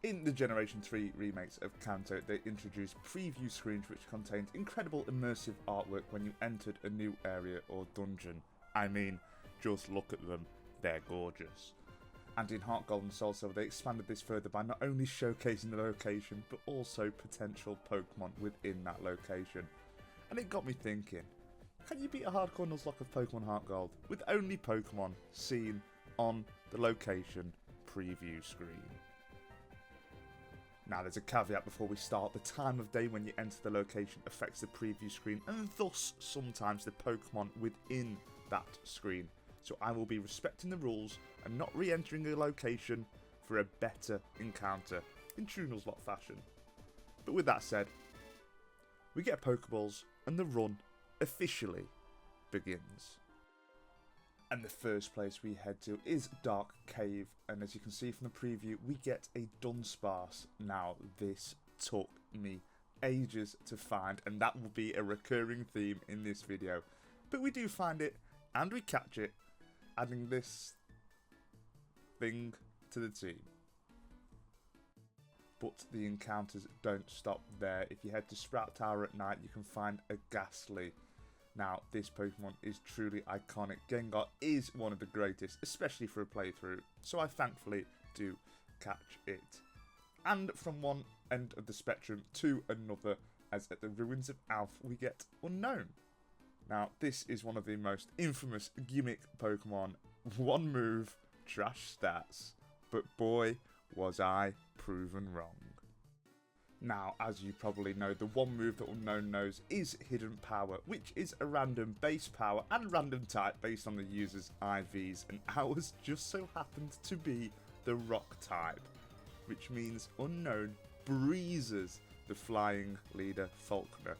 In the Generation 3 remakes of Kanto, they introduced preview screens which contained incredible immersive artwork when you entered a new area or dungeon. I mean, just look at them, they're gorgeous. And in Heartgold and Soul Silver, they expanded this further by not only showcasing the location, but also potential Pokemon within that location. And it got me thinking, can you beat a hardcore Nuzlocke of Pokemon Heartgold with only Pokemon seen on the location preview screen? Now, there's a caveat before we start. The time of day when you enter the location affects the preview screen, and thus sometimes the Pokemon within that screen. So I will be respecting the rules and not re-entering a location for a better encounter in true Nuzlocke fashion. But with that said, we get Pokeballs and the run officially begins. And the first place we head to is Dark Cave, and as you can see from the preview, we get a Dunsparce. Now, this took me ages to find, and that will be a recurring theme in this video. But we do find it, and we catch it, adding this thing to the team. But the encounters don't stop there. If you head to Sprout Tower at night, you can find a Ghastly. Now, this Pokemon is truly iconic. Gengar is one of the greatest, especially for a playthrough, so I thankfully do catch it. And from one end of the spectrum to another, as at the Ruins of Alph, we get Unknown. Now, this is one of the most infamous gimmick Pokemon. One move, trash stats, but boy, was I proven wrong. Now, as you probably know, the one move that Unknown knows is Hidden Power, which is a random base power and random type based on the user's IVs, and ours just so happened to be the Rock type, which means Unknown breezes the flying leader Falkner,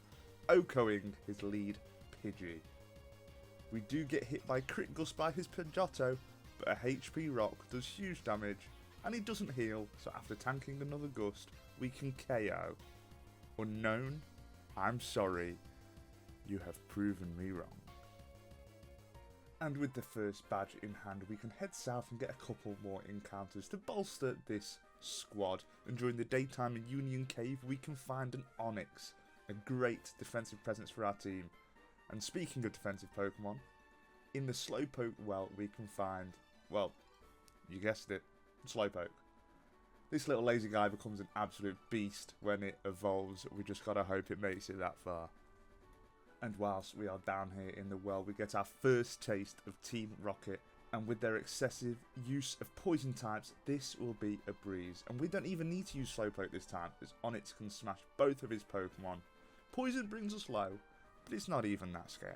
OHKOing his lead Pidgey. We do get hit by Crit Gust by his Pidgeotto, but a HP Rock does huge damage, and he doesn't heal, so after tanking another Gust, we can KO. Unknown, I'm sorry, you have proven me wrong. And with the first badge in hand, we can head south and get a couple more encounters to bolster this squad, and during the daytime in Union Cave we can find an Onix, a great defensive presence for our team. And speaking of defensive Pokemon, in the Slowpoke well we can find, well, you guessed it, Slowpoke. This little lazy guy becomes an absolute beast when it evolves. We just gotta hope it makes it that far. And whilst we are down here in the well, we get our first taste of Team Rocket, and with their excessive use of poison types, this will be a breeze. And we don't even need to use Slowpoke this time, as Onix can smash both of his Pokemon. Poison brings us low, but it's not even that scary.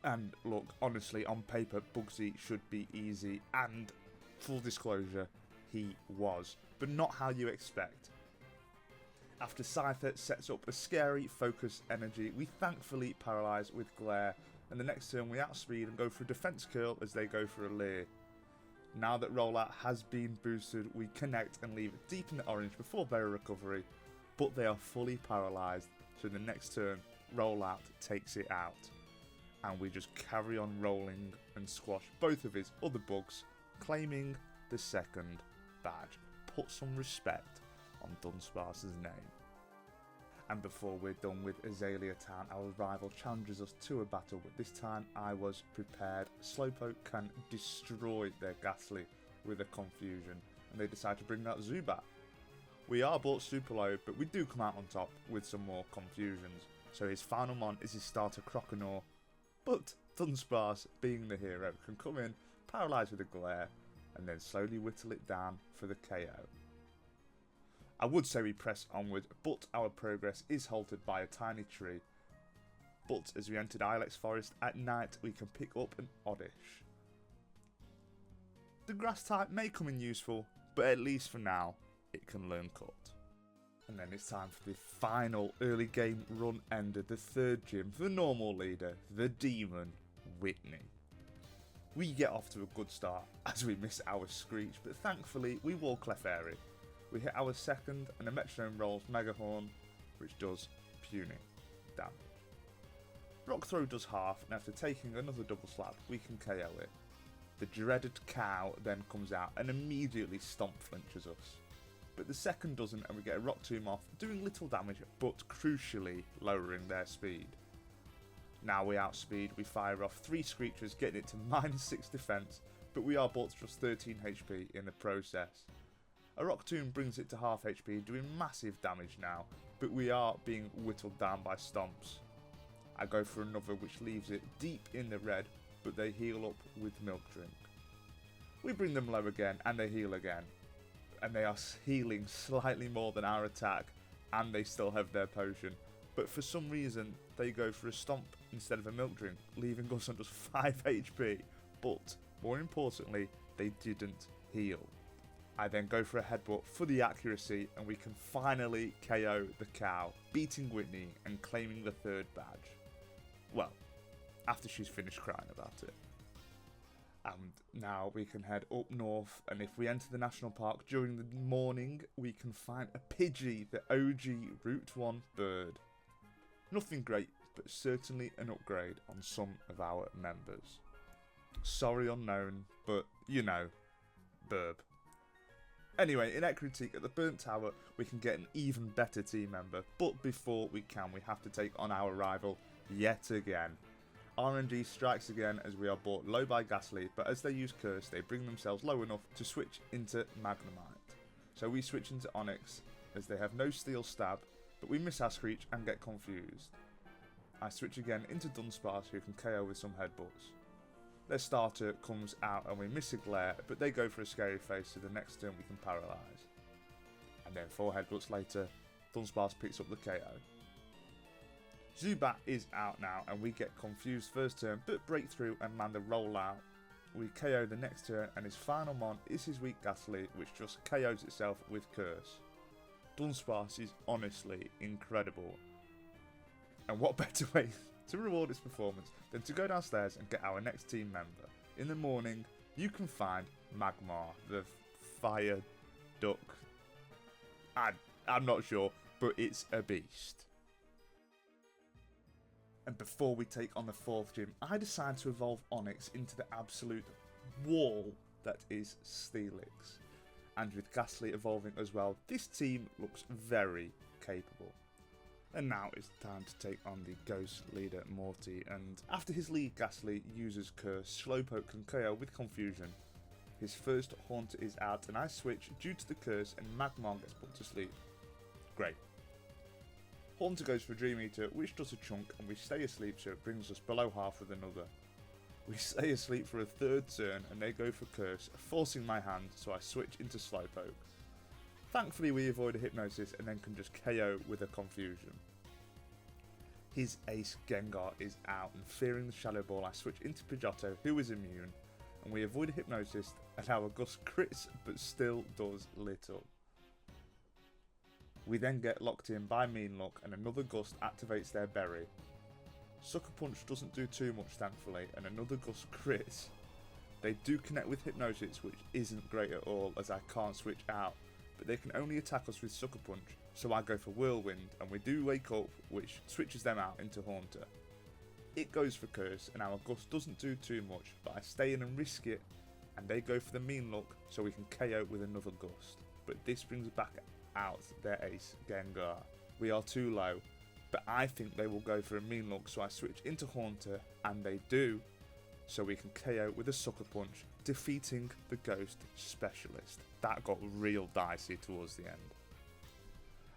And look, honestly, on paper, Bugsy should be easy, and full disclosure, he was, but not how you expect. After Scyther sets up a scary focus energy, we thankfully paralyse with Glare, and the next turn we outspeed and go for a defense curl as they go for a Leer. Now that rollout has been boosted, we connect and leave it deep in the orange before their recovery, but they are fully paralysed, so the next turn rollout takes it out, and we just carry on rolling and squash both of his other bugs, claiming the second badge. Put some respect on Dunsparce's name. And before we're done with Azalea Town, our rival challenges us to a battle, but this time I was prepared. Slowpoke can destroy their Ghastly with a Confusion, and they decide to bring out Zubat. We are bought super low, but we do come out on top with some more Confusions. So his final mon is his starter Croconaw, but Dunsparce, being the hero, can come in, paralyse with a Glare, and then slowly whittle it down for the KO. I would say we press onward, but our progress is halted by a tiny tree. But as we entered Ilex Forest at night, we can pick up an Oddish. The grass type may come in useful, but at least for now, it can learn Cut. And then it's time for the final early game run ender, the third gym, the normal leader, the demon, Whitney. We get off to a good start as we miss our Screech, but thankfully we wall Clefairy. We hit our second and a Metronome rolls Mega Horn, which does puny damage. Rock Throw does half, and after taking another double slap we can KO it. The dreaded cow then comes out and immediately stomp flinches us. But the second doesn't, and we get a Rock Tomb off, doing little damage but crucially lowering their speed. Now we outspeed, we fire off 3 Screechers, getting it to -6 defense, but we are brought to just 13 HP in the process. A Rock Tomb brings it to half HP, doing massive damage now, but we are being whittled down by stomps. I go for another which leaves it deep in the red, but they heal up with Milk Drink. We bring them low again and they heal again, and they are healing slightly more than our attack, and they still have their potion, but for some reason they go for a stomp instead of a Milk Drink, leaving us on just 5 HP, but more importantly they didn't heal. I then go for a headbutt for the accuracy, and we can finally KO the cow, beating Whitney and claiming the 3rd badge. Well, after she's finished crying about it. And now we can head up north, and if we enter the national park during the morning, we can find a Pidgey, the OG Route 1 bird. Nothing great, but certainly an upgrade on some of our members. Sorry unknown, but you know, burb. Anyway, in Critique at the Burnt Tower, we can get an even better team member, but before we can, we have to take on our rival yet again. RNG strikes again as we are brought low by Ghastly, but as they use Curse, they bring themselves low enough to switch into Magnemite. So we switch into Onyx, as they have no Steel Stab, but we miss our Screech and get confused. I switch again into Dunsparce, who can KO with some headbutts. Their starter comes out and we miss a Glare, but they go for a Scary Face, so the next turn we can Paralyze. And then 4 headbutts later, Dunsparce picks up the KO. Zubat is out now and we get confused first turn, but break through and land a rollout. We KO the next turn, and his final mon is his weak Ghastly, which just KOs itself with Curse. Dunsparce is honestly incredible. And what better way to reward its performance than to go downstairs and get our next team member. In the morning, you can find Magmar, the fire duck. I'm not sure, but it's a beast. And before we take on the 4th gym, I decide to evolve Onyx into the absolute wall that is Steelix. And with Ghastly evolving as well, this team looks very capable. And now it's time to take on the Ghost leader Morty, and after his lead Ghastly uses Curse, Slowpoke can KO with Confusion. His first Haunter is out and I switch due to the Curse, and Magmar gets put to sleep. Great. Haunter goes for Dream Eater, which does a chunk, and we stay asleep, so it brings us below half with another. We stay asleep for a 3rd turn and they go for Curse, forcing my hand, so I switch into Slowpoke. Thankfully we avoid a Hypnosis and then can just KO with a Confusion. His ace Gengar is out, and fearing the Shadow Ball I switch into Pidgeotto, who is immune, and we avoid a Hypnosis, and our Gust crits but still does little. We then get locked in by Mean Look, and another Gust activates their berry. Sucker Punch doesn't do too much thankfully, and another Gust crits. They do connect with Hypnosis, which isn't great at all as I can't switch out, but they can only attack us with Sucker Punch, so I go for Whirlwind, and we do wake up, which switches them out into Haunter. It goes for Curse, and our Gust doesn't do too much, but I stay in and risk it, and they go for the Mean Look, so we can KO with another Gust. But this brings back out their ace Gengar. We are too low, but I think they will go for a Mean Look, so I switch into Haunter, and they do, so we can KO with a Sucker Punch, defeating the Ghost Specialist. That got real dicey towards the end.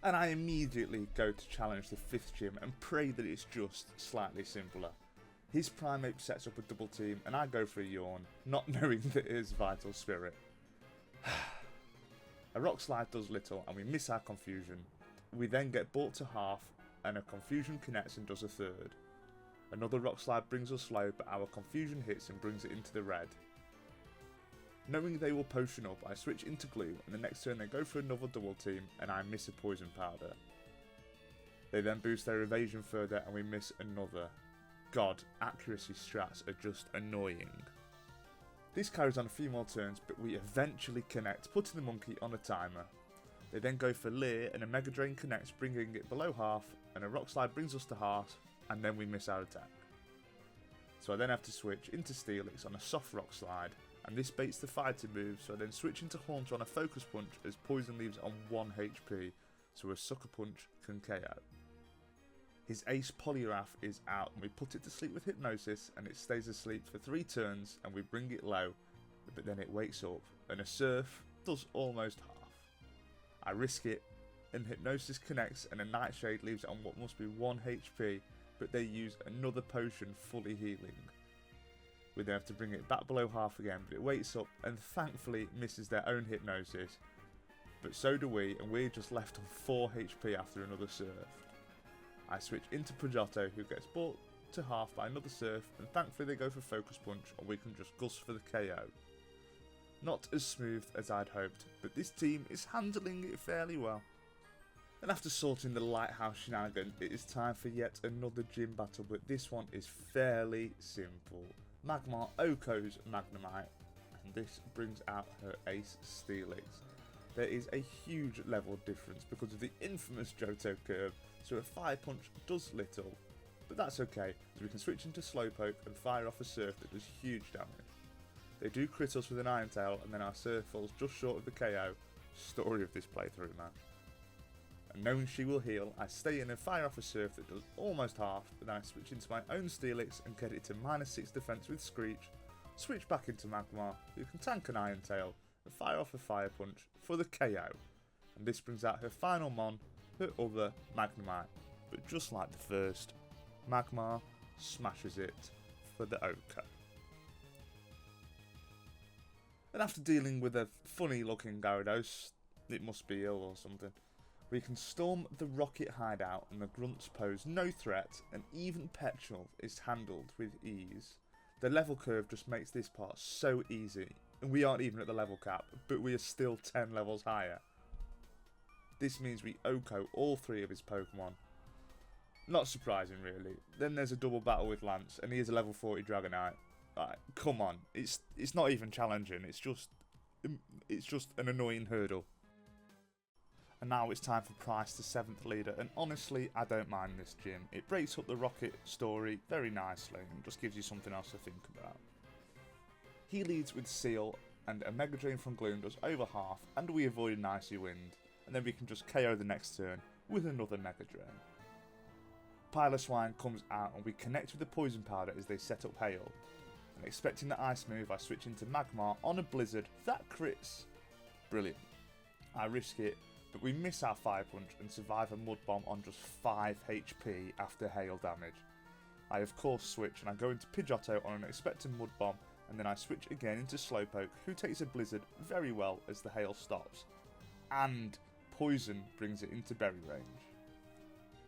And I immediately go to challenge the 5th gym and pray that it's just slightly simpler. His Primeape sets up a double team and I go for a yawn, not knowing that it is Vital Spirit. A Rock Slide does little and we miss our Confusion. We then get brought to half and a Confusion connects and does a 3rd. Another Rock Slide brings us low, but our Confusion hits and brings it into the red. Knowing they will potion up, I switch into Glue, and the next turn they go for another double team, and I miss a Poison Powder. They then boost their evasion further, and we miss another. God, accuracy strats are just annoying. This carries on a few more turns, but we eventually connect, putting the monkey on a timer. They then go for Leer, and a Mega Drain connects, bringing it below half, and a Rock Slide brings us to half, and then we miss our attack. So I then have to switch into Steelix on a soft Rock Slide, and this baits the fighting move, so I then switch into Haunter on a focus punch as Poison leaves on 1 HP, so a Sucker Punch can KO. His Ace Poliwrath is out, and we put it to sleep with Hypnosis, and it stays asleep for 3 turns, and we bring it low, but then it wakes up, and a Surf does almost half. I risk it, and Hypnosis connects, and a Nightshade leaves it on what must be 1 HP, but they use another potion fully healing. We then have to bring it back below half again, but it wakes up and thankfully misses their own Hypnosis. But so do we, and we're just left on 4 HP after another Surf. I switch into Pidgeotto, who gets brought to half by another Surf, and thankfully they go for Focus Punch, and we can just Gust for the KO. Not as smooth as I'd hoped, but this team is handling it fairly well. And after sorting the Lighthouse shenanigans, it is time for yet another gym battle, but this one is fairly simple. Magmar OHKOs Magnemite, and this brings out her Ace Steelix. There is a huge level difference because of the infamous Johto curve, so a Fire Punch does little, but that's okay, as we can switch into Slowpoke and fire off a Surf that does huge damage. They do crit us with an Iron Tail, and then our Surf falls just short of the KO. Story of this playthrough, man. And knowing she will heal, I stay in and fire off a Surf that does almost half, then I switch into my own Steelix and get it to -6 defense with Screech, switch back into Magmar, who can tank an Iron Tail, and fire off a Fire Punch for the KO. And this brings out her final mon, her other Magnemite. But just like the first, Magmar smashes it for the OHKO. And after dealing with a funny looking Gyarados, it must be ill or something, we can storm the Rocket hideout and the Grunts pose no threat, and even Petrol is handled with ease. The level curve just makes this part so easy, and we aren't even at the level cap, but we are still 10 levels higher. This means we OHKO all 3 of his Pokemon. Not surprising really. Then there's a double battle with Lance, and he is a level 40 Dragonite. Come on, it's not even challenging, it's just an annoying hurdle. And now it's time for Price, the 7th leader, and honestly, I don't mind this gym. It breaks up the Rocket story very nicely and just gives you something else to think about. He leads with Seal, and a Mega Drain from Gloom does over half, and we avoid an Icy Wind, and then we can just KO the next turn with another Mega Drain. Piloswine comes out, and we connect with the Poison Powder as they set up Hail. And expecting the Ice move, I switch into Magmar on a Blizzard. That crits. Brilliant. I risk it, but we miss our Fire Punch and survive a Mud Bomb on just 5 HP after Hail damage. I of course switch, and I go into Pidgeotto on an expected Mud Bomb, and then I switch again into Slowpoke, who takes a Blizzard very well as the Hail stops. And Poison brings it into berry range.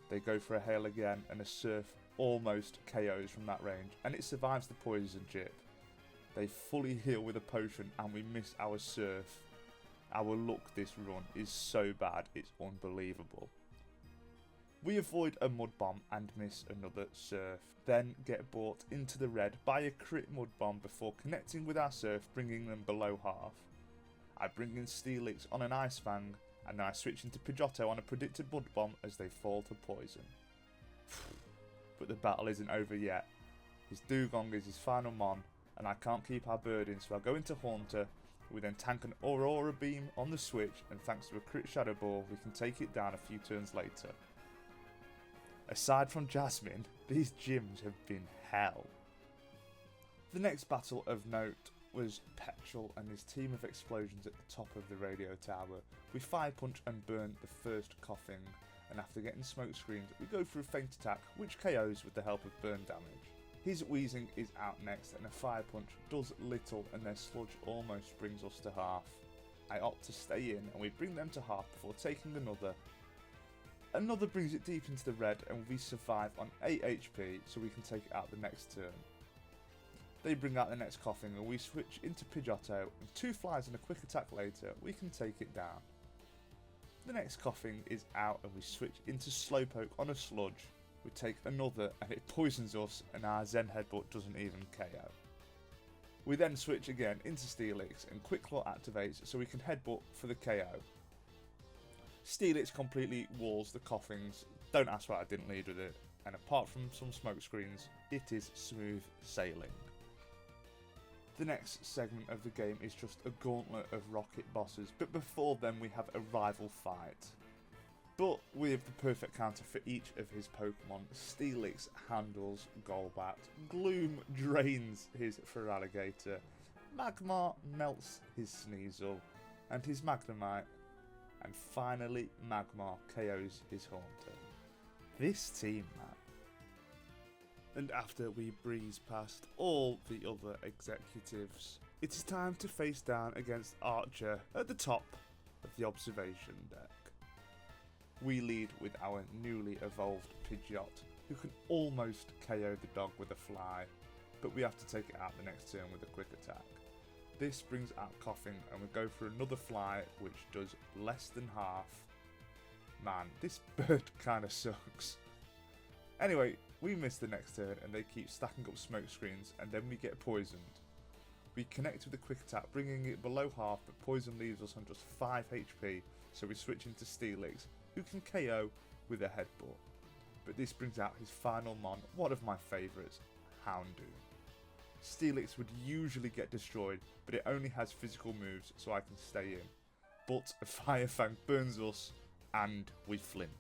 They go for a Hail again, and a Surf almost KOs from that range, and it survives the Poison chip. They fully heal with a potion, and we miss our Surf. Our luck this run is so bad, it's unbelievable. We avoid a Mud Bomb and miss another Surf, then get brought into the red by a crit Mud Bomb before connecting with our Surf, bringing them below half. I bring in Steelix on an Ice Fang, and then I switch into Pidgeotto on a predicted Mud Bomb as they fall to Poison. But the battle isn't over yet. His Dugong is his final mon, and I can't keep our bird in, so I go into Haunter. We then tank an Aurora Beam on the switch, and thanks to a crit Shadow Ball, we can take it down a few turns later. Aside from Jasmine, these gyms have been hell. The next battle of note was Petrol and his team of explosions at the top of the radio tower. We Fire Punch and burn the first Coughing, and after getting smoke screens, we go for a Feint Attack, which KOs with the help of burn damage. His Weezing is out next, and a Fire Punch does little, and their Sludge almost brings us to half. I opt to stay in, and we bring them to half before taking another. Another brings it deep into the red, and we survive on 8 HP, so we can take it out the next turn. They bring out the next Coughing, and we switch into Pidgeotto, and 2 flies and a quick attack later, we can take it down. The next Coughing is out, and we switch into Slowpoke on a Sludge. We take another, and it poisons us, and our Zen Headbutt doesn't even KO. We then switch again into Steelix, and Quick Claw activates so we can Headbutt for the KO. Steelix completely walls the Coughings. Don't ask why I didn't lead with it, and apart from some smoke screens, it is smooth sailing. The next segment of the game is just a gauntlet of rocket bosses, but before then we have a rival fight. But we have the perfect counter for each of his Pokemon. Steelix handles Golbat, Gloom drains his Feraligatr, Magmar melts his Sneasel and his Magnemite, and finally Magmar KOs his Haunter. This team, man. And after we breeze past all the other executives, it is time to face down against Archer at the top of the observation deck. We lead with our newly evolved Pidgeot, who can almost KO the dog with a fly, but we have to take it out the next turn with a quick attack. This brings out Coughing, and we go for another fly, which does less than half. Man, this bird kinda sucks. Anyway, we miss the next turn, and they keep stacking up smoke screens, and then we get poisoned. We connect with a quick attack, bringing it below half, but poison leaves us on just 5 HP, so we switch into Steelix, who can KO with a headbutt. But this brings out his final mon, one of my favourites, Houndoom. Steelix would usually get destroyed, but it only has physical moves, so I can stay in. But a Fire Fang burns us, and we flinch.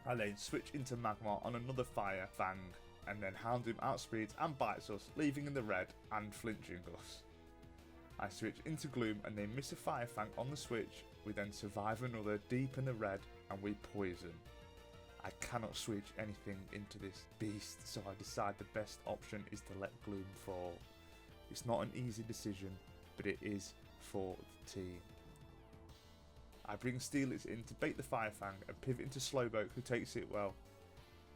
I then switch into Magmar on another Fire Fang, and then Houndoom outspeeds and bites us, leaving in the red and flinching us. I switch into Gloom and they miss a Fire Fang on the switch. We then survive another deep in the red and we poison. I cannot switch anything into this beast, so I decide the best option is to let Gloom fall. It's not an easy decision, but it is for the team. I bring Steelix in to bait the Fire Fang and pivot into Slowpoke, who takes it well.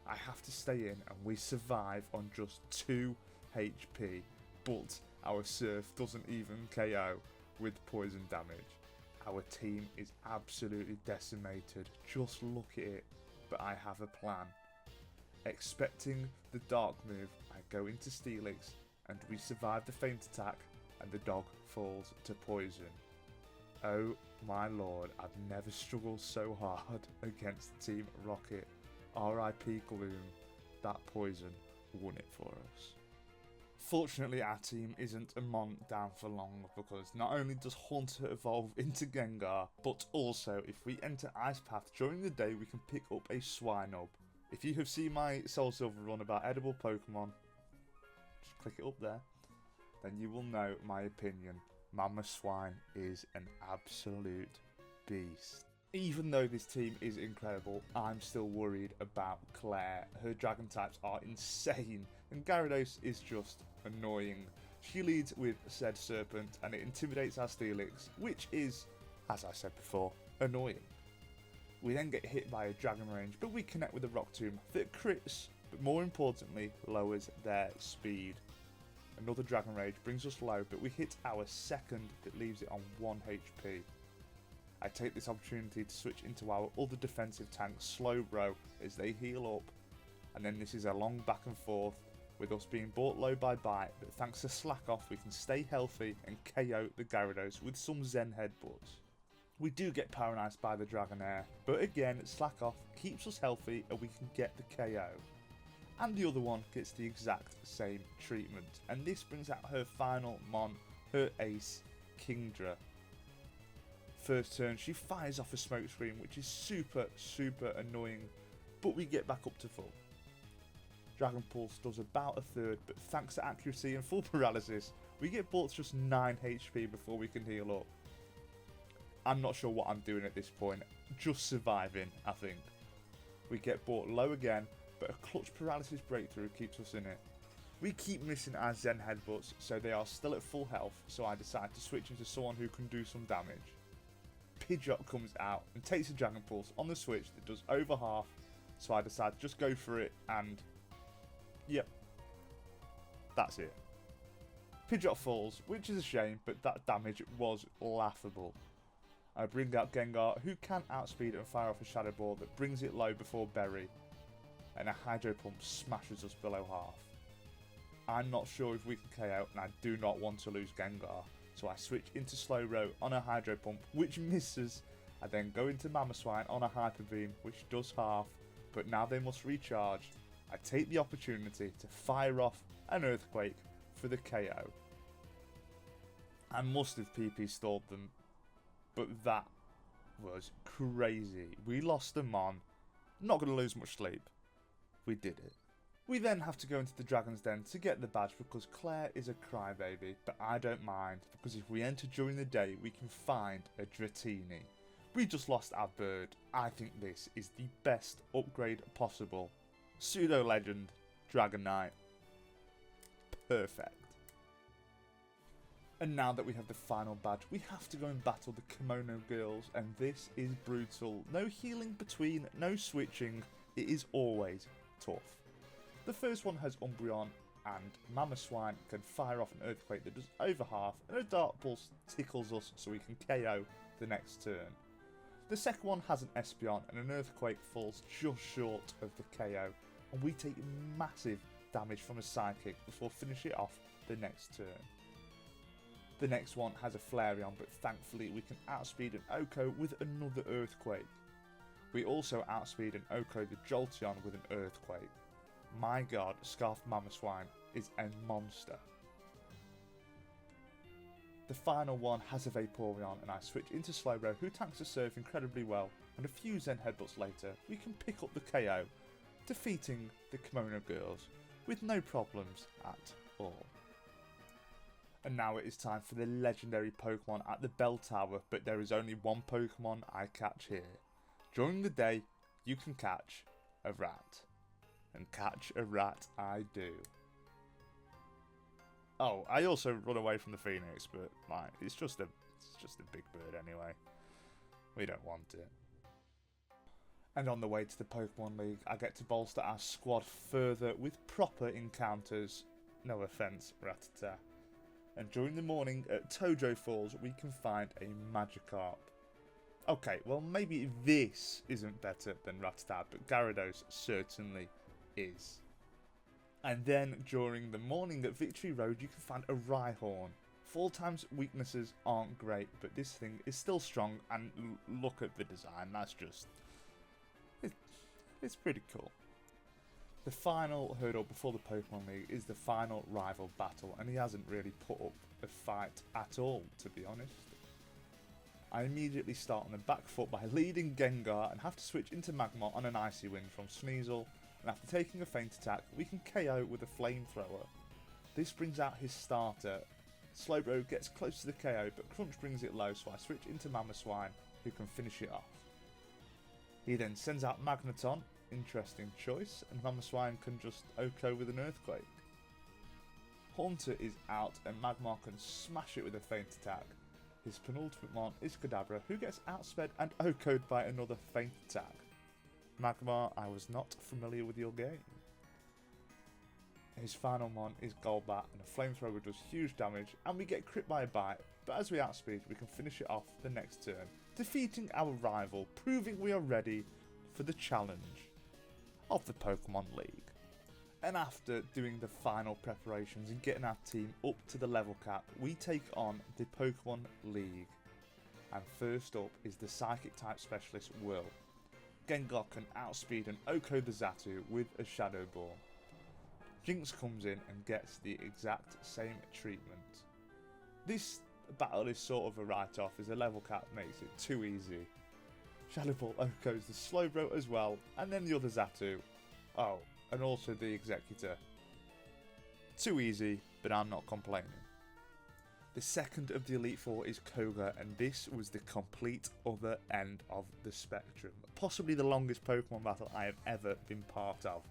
I have to stay in and we survive on just 2 HP, but our Surf doesn't even KO with poison damage. Our team is absolutely decimated, just look at it, but I have a plan. Expecting the dark move, I go into Steelix and we survive the feint attack and the dog falls to poison. Oh my lord, I've never struggled so hard against Team Rocket. RIP Gloom, that poison won it for us. Fortunately, our team isn't a mon down for long, because not only does Haunter evolve into Gengar, but also if we enter Ice Path during the day we can pick up a Swinub. If you have seen my Soul Silver run about edible Pokemon, just click it up there, then you will know my opinion. Mama Swine is an absolute beast. Even though this team is incredible, I'm still worried about Claire. Her dragon types are insane, and Gyarados is just annoying. She leads with said Serpent, and it intimidates our Steelix, which is, as I said before, annoying. We then get hit by a Dragon Range, but we connect with a Rock Tomb that crits, but more importantly, lowers their speed. Another Dragon Rage brings us low, but we hit our second that leaves it on 1 HP. I take this opportunity to switch into our other defensive tank, Slowbro, as they heal up, and then this is a long back and forth with us being brought low by Bite, but thanks to Slack Off we can stay healthy and KO the Gyarados with some Zen headbutts. We do get Paralyzed by the Dragonair, but again Slack Off keeps us healthy and we can get the KO. And the other one gets the exact same treatment, and this brings out her final mon, her ace, Kingdra. First turn, she fires off a smoke screen, which is super annoying, but we get back up to full. Dragon Pulse does about a third, but thanks to accuracy and full paralysis, we get brought to just 9 HP before we can heal up. I'm not sure what I'm doing at this point, just surviving, I think. We get brought low again, but a clutch paralysis breakthrough keeps us in it. We keep missing our Zen headbutts, so they are still at full health, so I decide to switch into someone who can do some damage. Pidgeot comes out and takes a Dragon Pulse on the switch that does over half, so I decide to just go for it, and yep, that's it. Pidgeot falls, which is a shame, but that damage was laughable. I bring out Gengar, who can outspeed and fire off a Shadow Ball that brings it low before Berry, and a Hydro Pump smashes us below half. I'm not sure if we can KO, and I do not want to lose Gengar, so I switch into Slowbro on a Hydro Pump, which misses. I then go into Mamoswine on a Hyper Beam, which does half, but now they must recharge. I take the opportunity to fire off an Earthquake for the KO. I must have PP stalled them, but that was crazy. We lost them on. Not going to lose much sleep. We did it. We then have to go into the Dragon's Den to get the badge because Claire is a crybaby, but I don't mind because if we enter during the day we can find a Dratini. We just lost our bird. I think this is the best upgrade possible. Pseudo Legend, Dragon Knight. Perfect. And now that we have the final badge, we have to go and battle the Kimono Girls, and this is brutal. No healing between, no switching, it is always tough. The first one has Umbreon, and Mama Swine can fire off an Earthquake that does over half, and a Dark Pulse tickles us so we can KO the next turn. The second one has an Espeon, and an Earthquake falls just short of the KO, and we take massive damage from a Psychic before finishing it off the next turn. The next one has a Flareon, but thankfully we can outspeed an Oko with another Earthquake. We also outspeed an Oko the Jolteon with an Earthquake. My god, Scarfed Mamoswine is a monster. The final one has a Vaporeon, and I switch into Slowbro, who tanks a Surf incredibly well, and a few Zen Headbutts later we can pick up the KO, defeating the Kimono Girls with no problems at all. And now it is time for the legendary Pokemon at the Bell Tower, but there is only one Pokemon I catch here. During the day, you can catch a rat. And catch a rat I do. Oh, I also run away from the Phoenix, but like, it's just a big bird anyway. We don't want it. And on the way to the Pokemon League, I get to bolster our squad further with proper encounters. No offence, Rattata. And during the morning at Tojo Falls, we can find a Magikarp. Okay, well maybe this isn't better than Rattata, but Gyarados certainly is. And then during the morning at Victory Road, you can find a Rhyhorn. Fall times weaknesses aren't great, but this thing is still strong, and look at the design, that's just... It's pretty cool. The final hurdle before the Pokemon League is the final rival battle, and he hasn't really put up a fight at all, to be honest. I immediately start on the back foot by leading Gengar and have to switch into Magmar on an Icy Wind from Sneasel, and after taking a feint attack, we can KO with a Flamethrower. This brings out his starter. Slowbro gets close to the KO, but Crunch brings it low, so I switch into Mamoswine, who can finish it off. He then sends out Magneton. Interesting choice, and Mamoswine can just Oko with an Earthquake. Haunter is out and Magmar can smash it with a feint attack. His penultimate mon is Kadabra, who gets outsped and Oko'd by another feint attack. Magmar, I was not familiar with your game. His final mon is Golbat, and a Flamethrower does huge damage, and we get crit by a bite, but as we outspeed we can finish it off the next turn, defeating our rival, proving we are ready for the challenge of the Pokemon League. And after doing the final preparations and getting our team up to the level cap, we take on the Pokemon League. And first up is the Psychic type specialist Will. Gengar can outspeed and Oko the Xatu with a Shadow Ball. Jinx comes in and gets the exact same treatment. This battle is sort of a write-off as the level cap makes it too easy. Shadow Ball Oko's the Slowbro as well, and then the other Xatu. Oh, and also the Executor. Too easy, but I'm not complaining. The second of the Elite Four is Koga, and this was the complete other end of the spectrum. Possibly the longest Pokemon battle I have ever been part of.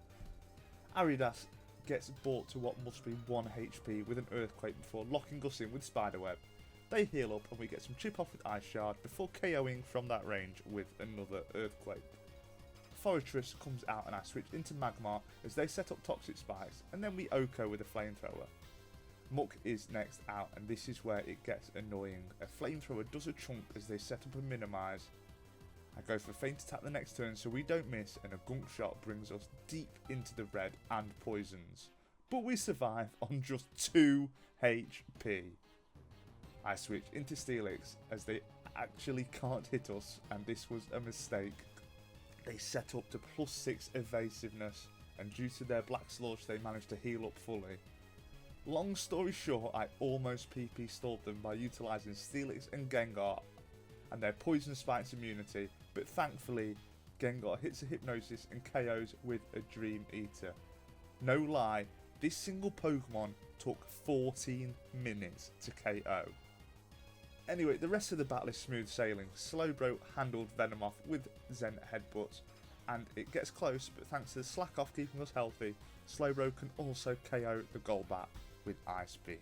Ariadas gets brought to what must be 1 HP with an Earthquake before locking us in with Spiderweb. They heal up and we get some chip off with Ice Shard before KOing from that range with another Earthquake. Forretress comes out and I switch into Magmar as they set up Toxic Spikes, and then we Oko with a Flamethrower. Muck is next out, and this is where it gets annoying. A Flamethrower does a chunk as they set up a Minimize. I go for Feint Attack the next turn so we don't miss, and a Gunk Shot brings us deep into the red and poisons. But we survive on just 2 HP. I switch into Steelix as they actually can't hit us, and this was a mistake. They set up to +6 evasiveness, and due to their Black Sludge they managed to heal up fully. Long story short, I almost PP stalled them by utilising Steelix and Gengar and their Poison Spike's immunity, but thankfully Gengar hits a Hypnosis and KOs with a Dream Eater. No lie, this single Pokemon took 14 minutes to KO. Anyway, the rest of the battle is smooth sailing. Slowbro handled Venomoth with Zen Headbutts, and it gets close, but thanks to the Slack Off keeping us healthy, Slowbro can also KO the Golbat with Ice Beam.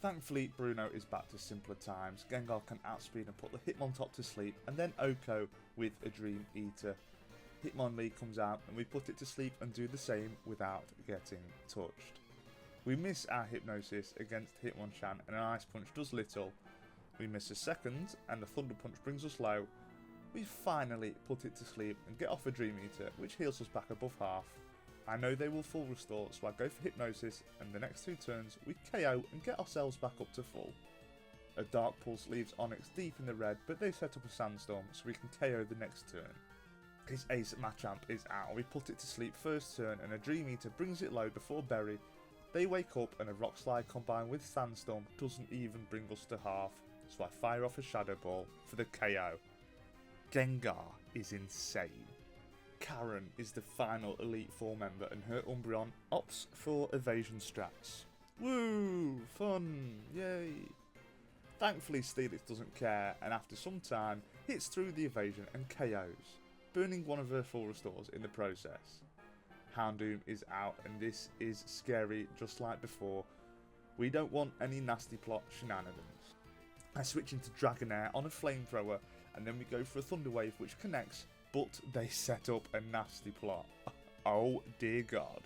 Thankfully, Bruno is back to simpler times. Gengar can outspeed and put the Hitmontop to sleep, and then Oko with a Dream Eater. Hitmonlee comes out and we put it to sleep and do the same without getting touched. We miss our Hypnosis against Hitmonchan and an Ice Punch does little. We miss a second and the Thunder Punch brings us low. We finally put it to sleep and get off a Dream Eater, which heals us back above half. I know they will full restore, so I go for Hypnosis, and the next 2 turns we KO and get ourselves back up to full. A Dark Pulse leaves Onix deep in the red, but they set up a Sandstorm so we can KO the next turn. His ace Machamp is out, we put it to sleep first turn and a Dream Eater brings it low before Berry. They wake up and a Rock Slide combined with Sandstorm doesn't even bring us to half, so I fire off a Shadow Ball for the KO. Gengar is insane. Karen is the final Elite Four member and her Umbreon opts for evasion strats. Woo! Fun! Yay! Thankfully Steelix doesn't care and after some time hits through the evasion and KOs, burning one of her full restores in the process. Houndoom is out and this is scary just like before. We don't want any nasty plot shenanigans. I switch into Dragonair on a Flamethrower and then we go for a Thunder Wave which connects, but they set up a nasty plot. Oh dear God.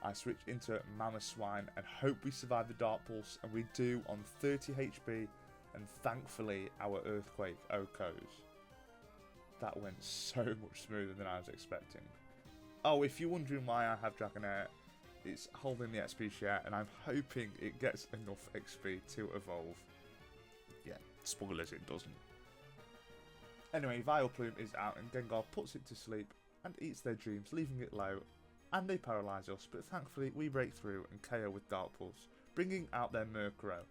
I switch into Mamoswine and hope we survive the Dark Pulse, and we do on 30 HP, and thankfully our Earthquake Okos. That went so much smoother than I was expecting. Oh, if you're wondering why I have Dragonair, it's holding the XP share and I'm hoping it gets enough XP to evolve. Yeah, spoilers, it doesn't. Anyway, Vileplume is out and Gengar puts it to sleep and eats their dreams, leaving it low, and they paralyse us, but thankfully we break through and KO with Dark Pulse, bringing out their Murkrow.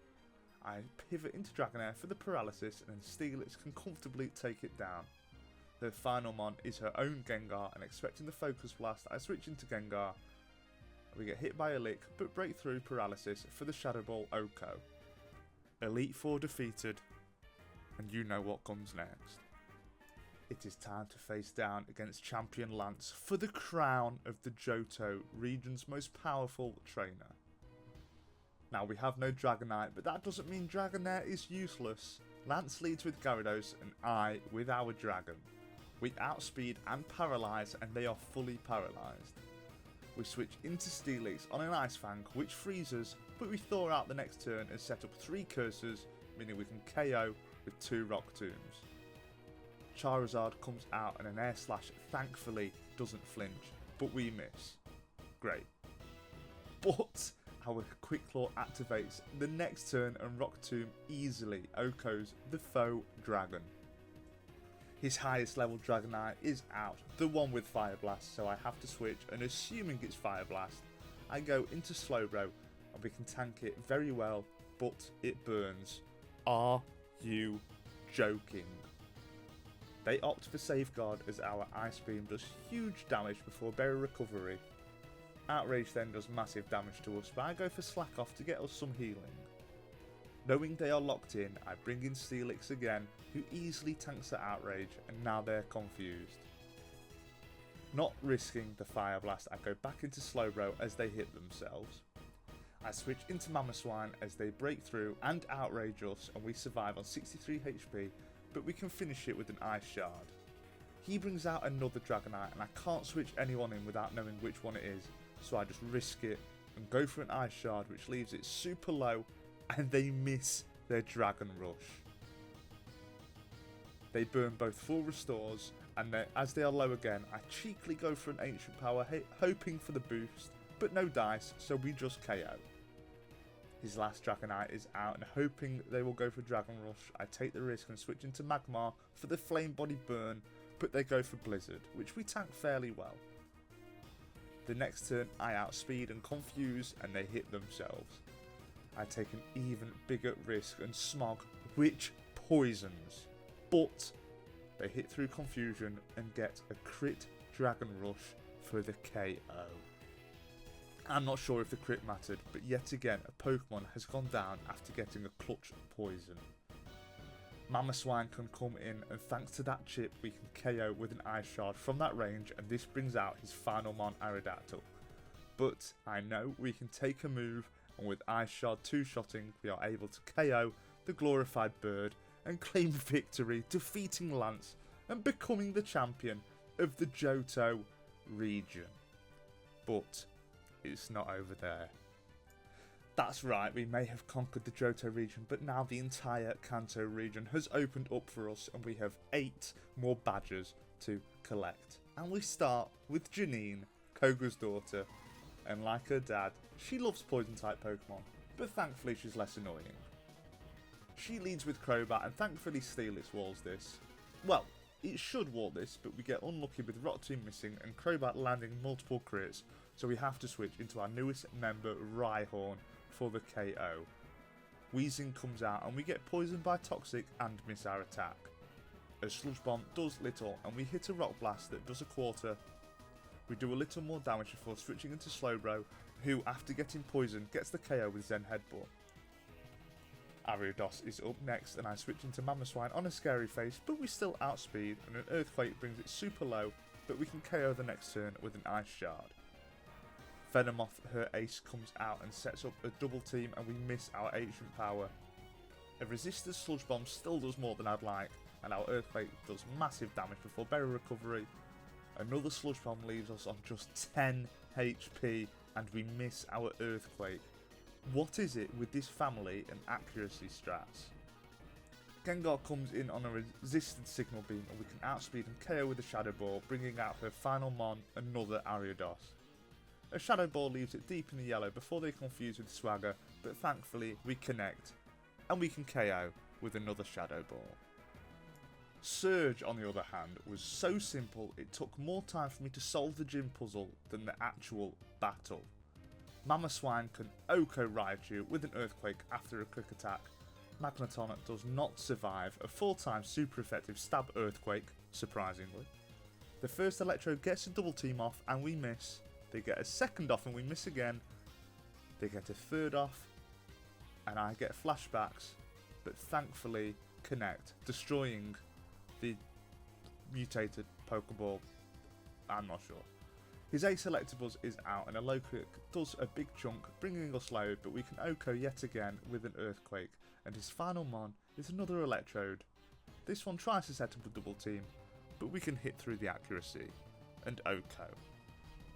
I pivot into Dragonair for the paralysis and Steelix can comfortably take it down. Their final mon is her own Gengar, and expecting the Focus Blast, I switch into Gengar. We get hit by a Lick, but break through paralysis for the Shadow Ball Oko. Elite Four defeated, and you know what comes next. It is time to face down against Champion Lance for the crown of the Johto region's most powerful trainer. Now we have no Dragonite, but that doesn't mean Dragonair is useless. Lance leads with Gyarados and I with our Dragon. We outspeed and paralyse and they are fully paralysed. We switch into Steelix on an Ice Fang which freezes, but we thaw out the next turn and set up 3 curses, meaning we can KO with 2 Rock Tombs. Charizard comes out and an Air Slash thankfully doesn't flinch, but we miss. Great. But our Quick Claw activates the next turn and Rock Tomb easily Okos the faux dragon. His highest level Dragonite is out, the one with Fire Blast, so I have to switch, and assuming it's Fire Blast, I go into Slowbro and we can tank it very well, but it burns. Are you joking? They opt for Safeguard as our Ice Beam does huge damage before Berry Recovery. Outrage then does massive damage to us, but I go for Slack Off to get us some healing. Knowing they are locked in, I bring in Steelix again, who easily tanks the Outrage, and now they're confused. Not risking the Fire Blast, I go back into Slowbro as they hit themselves. I switch into Mamoswine as they break through and outrage us, and we survive on 63 HP, but we can finish it with an Ice Shard. He brings out another Dragonite and I can't switch anyone in without knowing which one it is, so I just risk it and go for an Ice Shard which leaves it super low and they miss their Dragon Rush. They burn both full restores and as they are low again I cheekily go for an Ancient Power hoping for the boost, but no dice, so we just KO. His last Dragonite is out and hoping they will go for Dragon Rush, I take the risk and switch into Magmar for the Flame Body burn, but they go for Blizzard, which we tank fairly well. The next turn I outspeed and confuse and they hit themselves. I take an even bigger risk and Smog, which poisons, but they hit through confusion and get a crit Dragon Rush for the KO. I'm not sure if the crit mattered, but yet again a Pokemon has gone down after getting a clutch poison. Mamoswine can come in, and thanks to that chip we can KO with an Ice Shard from that range, and this brings out his final Mon Aerodactyl. But I know we can take a move, and with Ice Shard 2-shotting we are able to KO the glorified bird and claim victory, defeating Lance and becoming the champion of the Johto region. But it's not over there. That's right, we may have conquered the Johto region, but now the entire Kanto region has opened up for us and we have 8 more badges to collect. And we start with Janine, Koga's daughter, and like her dad, she loves poison type Pokemon, but thankfully she's less annoying. She leads with Crobat and thankfully Steelix walls this. Well, it should wall this, but we get unlucky with Rock Tomb missing and Crobat landing multiple crits, so we have to switch into our newest member, Rhyhorn, for the KO. Weezing comes out and we get poisoned by Toxic and miss our attack. A Sludge Bomb does little and we hit a Rock Blast that does a quarter. We do a little more damage before switching into Slowbro, who after getting poisoned gets the KO with Zen Headbutt. Ariados is up next and I switch into Mamoswine on a scary face, but we still outspeed and an Earthquake brings it super low, but we can KO the next turn with an Ice Shard. Venomoth, her ace, comes out and sets up a double team and we miss our Ancient Power. A Resistor's Sludge Bomb still does more than I'd like, and our Earthquake does massive damage before Berry Recovery. Another Sludge Bomb leaves us on just 10 HP and we miss our Earthquake. What is it with this family and accuracy strats? Gengar comes in on a resisted Signal Beam and we can outspeed and KO with a Shadow Ball, bringing out her final Mon, another Ariados. A Shadow Ball leaves it deep in the yellow before they confuse with Swagger, but thankfully we connect and we can KO with another Shadow Ball. Surge, on the other hand, was so simple it took more time for me to solve the gym puzzle than the actual battle. Mamoswine can Oko Raichu with an Earthquake after a quick attack. Magneton does not survive a 4-time super effective stab Earthquake, surprisingly. The first Electrode gets a double team off and we miss. They get a second off and we miss again. They get a third off and I get flashbacks, but thankfully connect, destroying the mutated Pokeball. I'm not sure. His Ace Electabuzz is out and a low kick does a big chunk, bringing us low, but we can Oko yet again with an Earthquake, and his final Mon is another Electrode. This one tries to set up a double team, but we can hit through the accuracy, and Oko.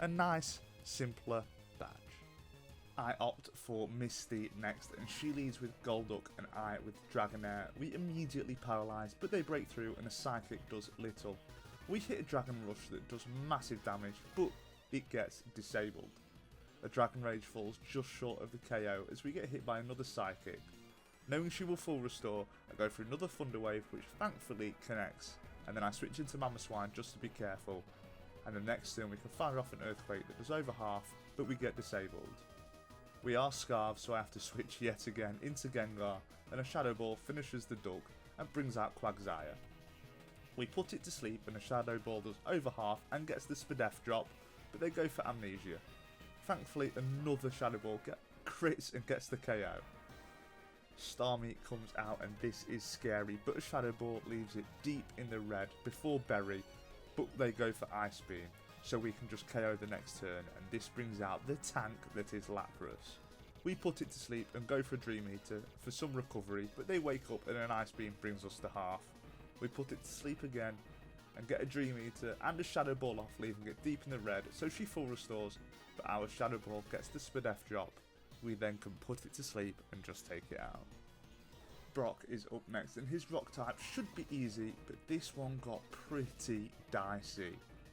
A nice, simpler badge. I opt for Misty next, and she leads with Golduck and I with Dragonair. We immediately paralyse, but they break through and a Psychic does little. We hit a Dragon Rush that does massive damage, but it gets disabled. A Dragon Rage falls just short of the KO as we get hit by another Psychic. Knowing she will full restore, I go for another Thunder Wave which thankfully connects, and then I switch into Mamoswine just to be careful. And the next turn we can fire off an Earthquake that does over half, but we get disabled. We are Scarved, so I have to switch yet again into Gengar, and a Shadow Ball finishes the Duck and brings out Quagsire. We put it to sleep and a Shadow Ball does over half and gets the Spadef drop, but they go for Amnesia. Thankfully another Shadow Ball crits and gets the KO. Starmie comes out and this is scary, but a Shadow Ball leaves it deep in the red before Berry, but they go for Ice Beam, so we can just KO the next turn, and this brings out the tank that is Lapras. We put it to sleep and go for a Dream Eater for some recovery, but they wake up and an Ice Beam brings us to half. We put it to sleep again and get a Dream Eater and a Shadow Ball off, leaving it deep in the red, so she full restores, but our Shadow Ball gets the Spadef drop. We then can put it to sleep and just take it out. Brock is up next and his rock type should be easy, but this one got pretty dicey.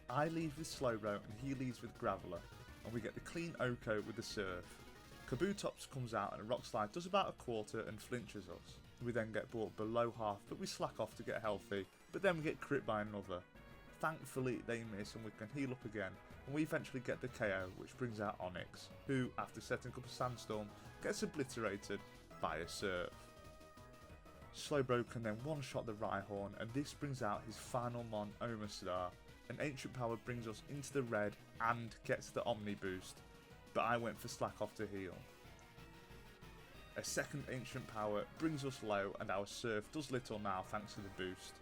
I leave with Slowbro and he leaves with Graveler, and we get the clean Oko with the Surf. Kabutops comes out and a Rock Slide does about a quarter and flinches us. We then get brought below half, but we slack off to get healthy, but then we get crit by another. Thankfully they miss and we can heal up again, and we eventually get the KO, which brings out Onyx, who after setting up a sandstorm gets obliterated by a surf. Slowbro can then one-shot the Rhyhorn, and this brings out his final mon, Omastar. An Ancient Power brings us into the red and gets the Omni boost, but I went for Slack off to heal. A second Ancient Power brings us low, and our Surf does little now thanks to the boost.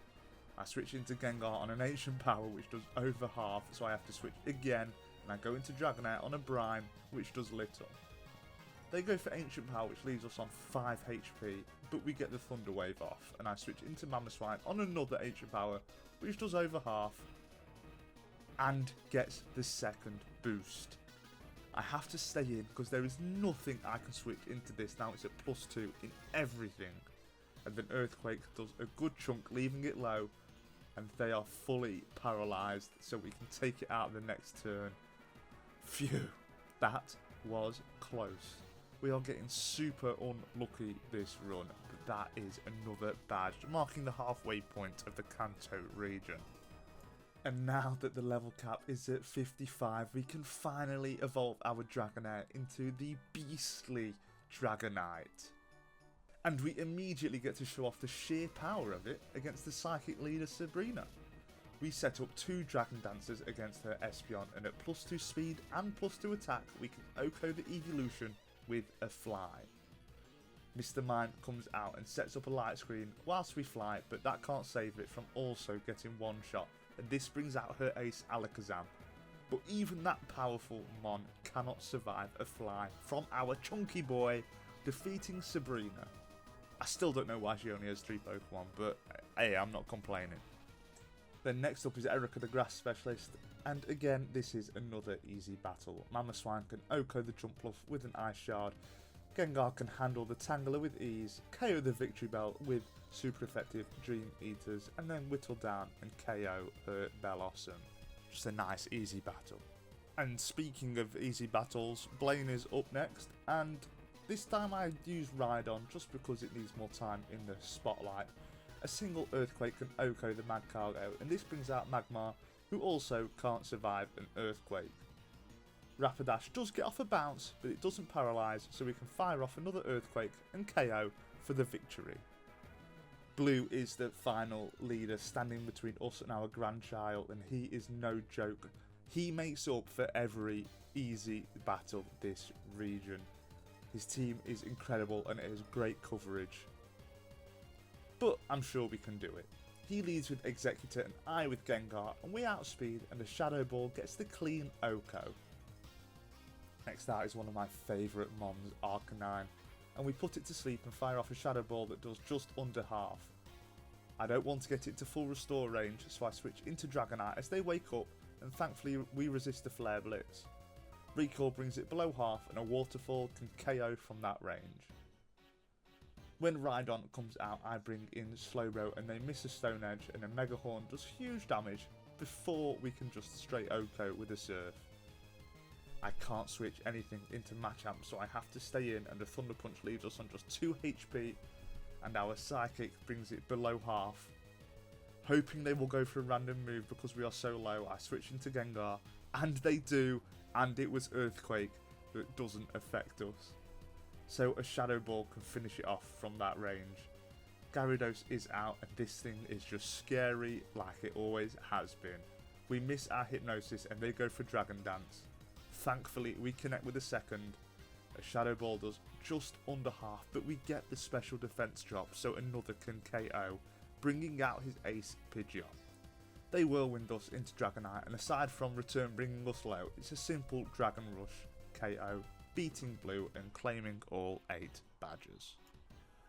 I switch into Gengar on an Ancient Power which does over half, so I have to switch again, and I go into Dragonite on a Brine which does little. They go for Ancient Power which leaves us on 5 HP, but we get the Thunder Wave off, and I switch into Mamoswine on another Ancient Power which does over half, and gets the second boost. I have to stay in because there is nothing I can switch into this. Now it's at +2 in everything. And then Earthquake does a good chunk, leaving it low, and they are fully paralysed, so we can take it out the next turn. Phew, that was close. We are getting super unlucky this run, but that is another badge, marking the halfway point of the Kanto region. And now that the level cap is at 55, we can finally evolve our Dragonair into the beastly Dragonite. And we immediately get to show off the sheer power of it against the Psychic leader Sabrina. We set up 2 Dragon Dancers against her Espeon, and at +2 speed and +2 attack, we can OHKO the evolution with a fly. Mr. Mime comes out and sets up a light screen whilst we fly, but that can't save it from also getting one shot, and this brings out her ace Alakazam. But even that powerful mon cannot survive a fly from our chunky boy, defeating Sabrina. I still don't know why she only has 3 Pokemon, but hey, I'm not complaining. Then next up is Erica the Grass Specialist, and again this is another easy battle. Mamoswine can OHKO the Jumpluff with an Ice Shard, Gengar can handle the Tangela with ease, KO the Victory Bell with super effective Dream Eaters, and then whittle down and KO her Bellossom. Just a nice easy battle. And speaking of easy battles, Blaine is up next, and this time I use Rhydon just because it needs more time in the spotlight. A single Earthquake can OHKO the Mad Cargo, and this brings out Magmar, who also can't survive an Earthquake. Rapidash does get off a bounce, but it doesn't paralyse, so we can fire off another Earthquake and KO for the victory. Blue is the final leader, standing between us and our grandchild, and he is no joke. He makes up for every easy battle this region. His team is incredible and it has great coverage. But I'm sure we can do it. He leads with Executor and I with Gengar, and we outspeed, and the Shadow Ball gets the clean OHKO. Next out is one of my favourite mons, Arcanine, and we put it to sleep and fire off a Shadow Ball that does just under half. I don't want to get it to full restore range, so I switch into Dragonite as they wake up, and thankfully we resist the Flare Blitz. Recall brings it below half, and a Waterfall can KO from that range. When Rhydon comes out, I bring in Slowbro and they miss a Stone Edge, and a Mega Horn does huge damage before we can just straight OHKO with a Surf. I can't switch anything into Machamp, so I have to stay in, and the Thunder Punch leaves us on just 2 HP, and our Psychic brings it below half. Hoping they will go for a random move because we are so low, I switch into Gengar, and they do, and it was Earthquake that doesn't affect us. So a Shadow Ball can finish it off from that range. Gyarados is out, and this thing is just scary like it always has been. We miss our Hypnosis and they go for Dragon Dance. Thankfully we connect with a second. A Shadow Ball does just under half, but we get the special defense drop so another can KO, bringing out his ace Pidgeot. They whirlwind us into Dragonite, and aside from return bringing us low, it's a simple Dragon Rush KO, beating Blue and claiming all 8 badges.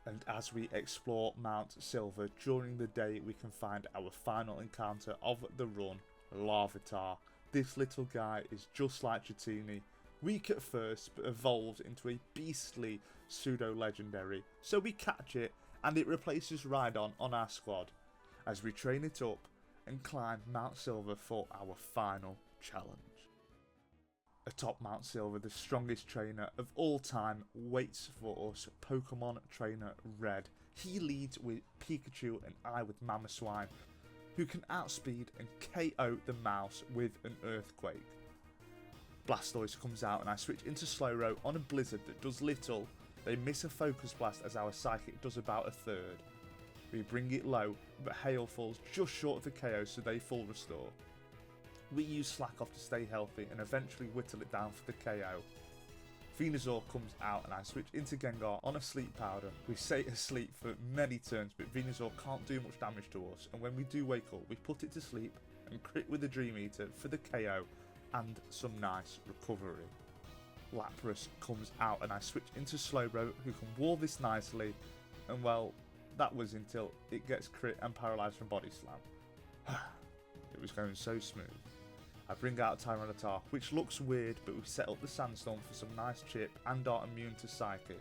And as we explore Mount Silver during the day, we can find our final encounter of the run, Larvitar. This little guy is just like Dratini, weak at first but evolves into a beastly pseudo-legendary, so we catch it and it replaces Rhydon on our squad as we train it up and climb Mount Silver for our final challenge. Atop Mount Silver, the strongest trainer of all time waits for us, Pokemon Trainer Red. He leads with Pikachu and I with Mamoswine. who can outspeed and KO the mouse with an earthquake. Blastoise comes out and I switch into Slowro on a Blizzard that does little. They miss a Focus Blast as our Psychic does about a third. We bring it low, but Hail falls just short of the KO, so they full restore. We use Slack Off to stay healthy and eventually whittle it down for the KO. Venusaur comes out and I switch into Gengar on a Sleep Powder. We stay asleep for many turns, but Venusaur can't do much damage to us, and when we do wake up, we put it to sleep and crit with the Dream Eater for the KO and some nice recovery. Lapras comes out and I switch into Slowbro, who can wall this nicely, and well, that was until it gets crit and paralysed from Body Slam. It was going so smooth. I bring out Tyranitar, which looks weird, but we set up the Sandstorm for some nice chip and are immune to Psychic.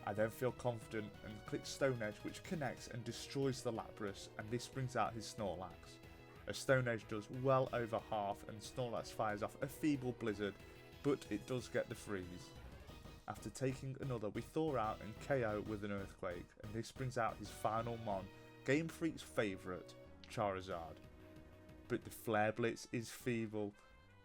I then feel confident and click Stone Edge, which connects and destroys the Lapras, and this brings out his Snorlax. A Stone Edge does well over half and Snorlax fires off a feeble Blizzard, but it does get the freeze. After taking another, we thaw out and KO with an Earthquake, and this brings out his final Mon, Game Freak's favourite, Charizard. But the Flare Blitz is feeble,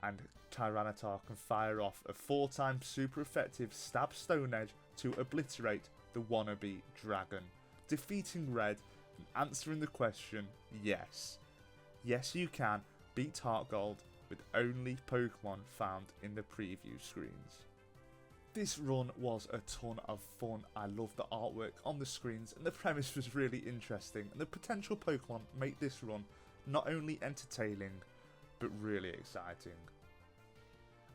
and Tyranitar can fire off a 4-time super effective Stab Stone Edge to obliterate the wannabe dragon, defeating Red and answering the question, yes. Yes, you can beat Heartgold with only Pokemon found in the preview screens. This run was a ton of fun. I loved the artwork on the screens and the premise was really interesting, and the potential Pokemon make this run not only entertaining but really exciting.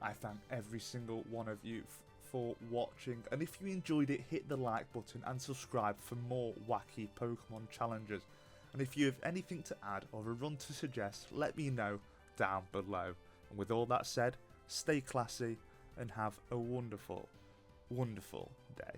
I thank every single one of you for watching, and if you enjoyed it, hit the like button and subscribe for more wacky Pokemon challenges. And if you have anything to add or a run to suggest, let me know down below. And with all that said, stay classy and have a wonderful, wonderful day.